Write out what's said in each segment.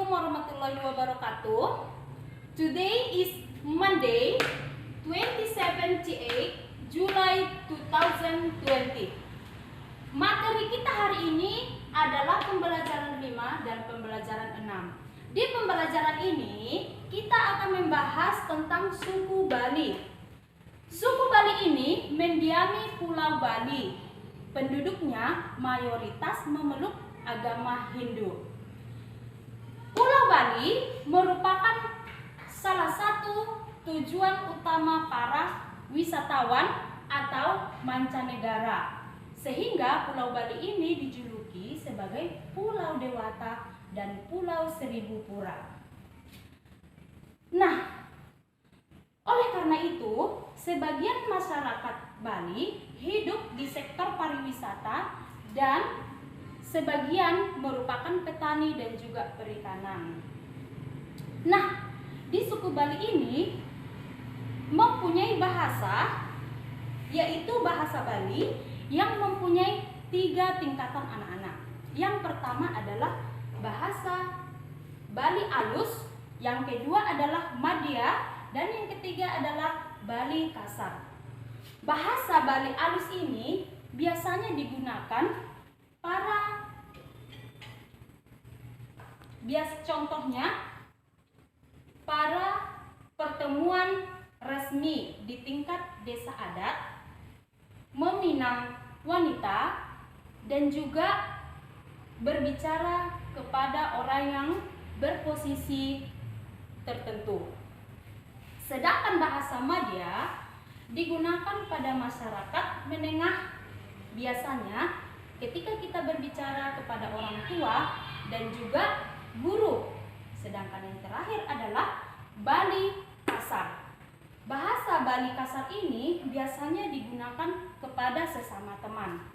Assalamualaikum warahmatullahi wabarakatuh. Today is Monday, 28 July 2020. Materi kita hari ini adalah pembelajaran 5 dan pembelajaran 6. Di pembelajaran ini kita akan membahas tentang suku Bali. Suku Bali ini mendiami Pulau Bali. Penduduknya mayoritas memeluk agama Hindu. Pulau Bali merupakan salah satu tujuan utama para wisatawan atau mancanegara, sehingga Pulau Bali ini dijuluki sebagai Pulau Dewata dan Pulau Seribu Pura. Nah, oleh karena itu, sebagian masyarakat Bali hidup di sektor pariwisata dan sebagian merupakan petani dan juga perikanan. Nah, di suku Bali ini mempunyai bahasa, yaitu bahasa Bali yang mempunyai 3 tingkatan anak-anak. Yang pertama adalah bahasa Bali Alus, yang kedua adalah Madya, dan yang ketiga adalah Bali Kasar. Bahasa Bali Alus ini biasanya digunakan contohnya para pertemuan resmi di tingkat desa adat, meminang wanita, dan juga berbicara kepada orang yang berposisi tertentu. Sedangkan bahasa Madya digunakan pada masyarakat menengah, biasanya ketika kita berbicara kepada orang tua dan juga guru. Sedangkan yang terakhir adalah Bali Kasar. Bahasa Bali Kasar ini biasanya digunakan kepada sesama teman.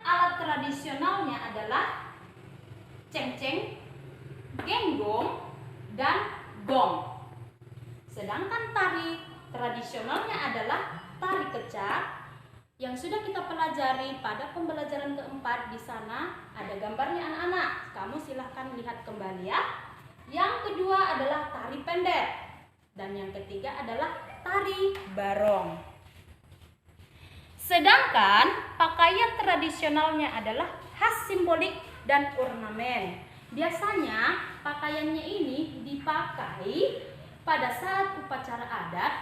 Alat tradisionalnya adalah cengceng, genggong, dan gong. Sedangkan tari tradisionalnya adalah tari kecak yang sudah kita pelajari pada pembelajaran keempat. Di sana ada gambarnya anak-anak. Kamu silahkan lihat kembali ya. Yang kedua adalah tari pendek. Dan yang ketiga adalah tari barong. Sedangkan pakaian tradisionalnya adalah khas simbolik dan ornamen. Biasanya pakaiannya ini dipakai pada saat upacara adat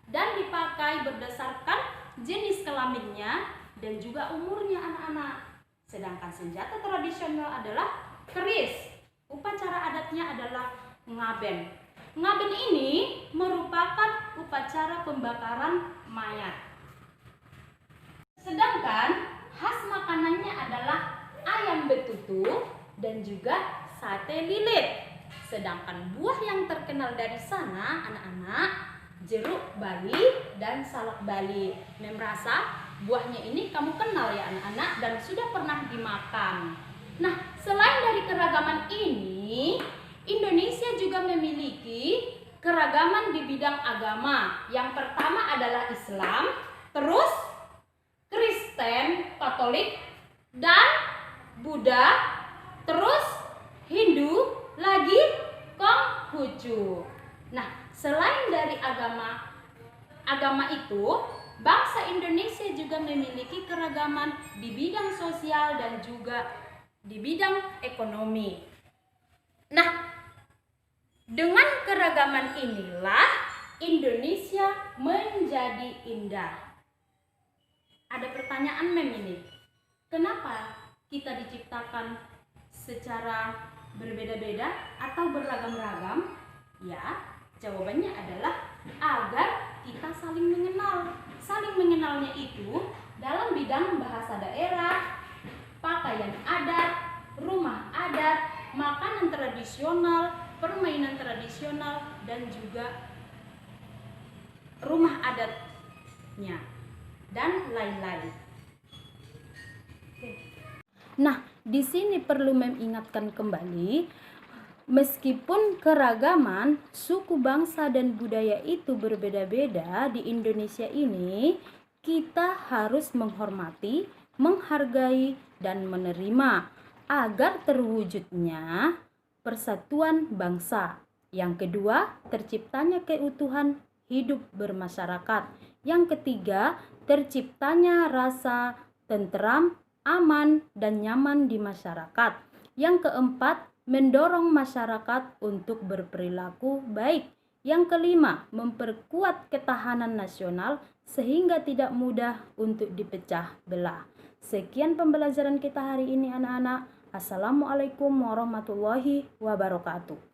dan dipakai berdasarkan jenis kelaminnya dan juga umurnya anak-anak. Sedangkan senjata tradisional adalah keris. Upacara adatnya adalah ngaben. Ngaben ini merupakan upacara pembakaran mayat. Sedangkan khas makanannya adalah ayam betutu dan juga sate lilit. Sedangkan buah yang terkenal dari sana anak-anak, jeruk Bali dan salak Bali. Merasa buahnya ini kamu kenal ya anak-anak dan sudah pernah dimakan. Nah, selain dari keragaman ini, Indonesia juga memiliki keragaman di bidang agama. Yang pertama adalah Islam, terus Kristen, Katolik, dan Buddha, terus Hindu, lagi Konghucu. Nah, selain dari agama itu, bangsa Indonesia juga memiliki keragaman di bidang sosial dan juga di bidang ekonomi. Nah, dengan keragaman inilah Indonesia menjadi indah. Ada pertanyaan ini. Kenapa kita diciptakan secara berbeda-beda atau beragam-ragam? Ya, jawabannya adalah agar kita saling mengenal. Saling mengenalnya itu dalam bidang bahasa daerah, pakaian adat, rumah adat, makanan tradisional, permainan tradisional, dan juga rumah adatnya, dan lain-lain. Nah, di sini perlu mengingatkan kembali, meskipun keragaman suku bangsa dan budaya itu berbeda-beda di Indonesia ini, kita harus menghormati, menghargai, dan menerima agar terwujudnya persatuan bangsa. Yang kedua, terciptanya keutuhan hidup bermasyarakat. Yang ketiga, terciptanya rasa tentram, aman, dan nyaman di masyarakat. Yang keempat, mendorong masyarakat untuk berperilaku baik. Yang kelima, memperkuat ketahanan nasional sehingga tidak mudah untuk dipecah belah. Sekian pembelajaran kita hari ini anak-anak. Assalamualaikum warahmatullahi wabarakatuh.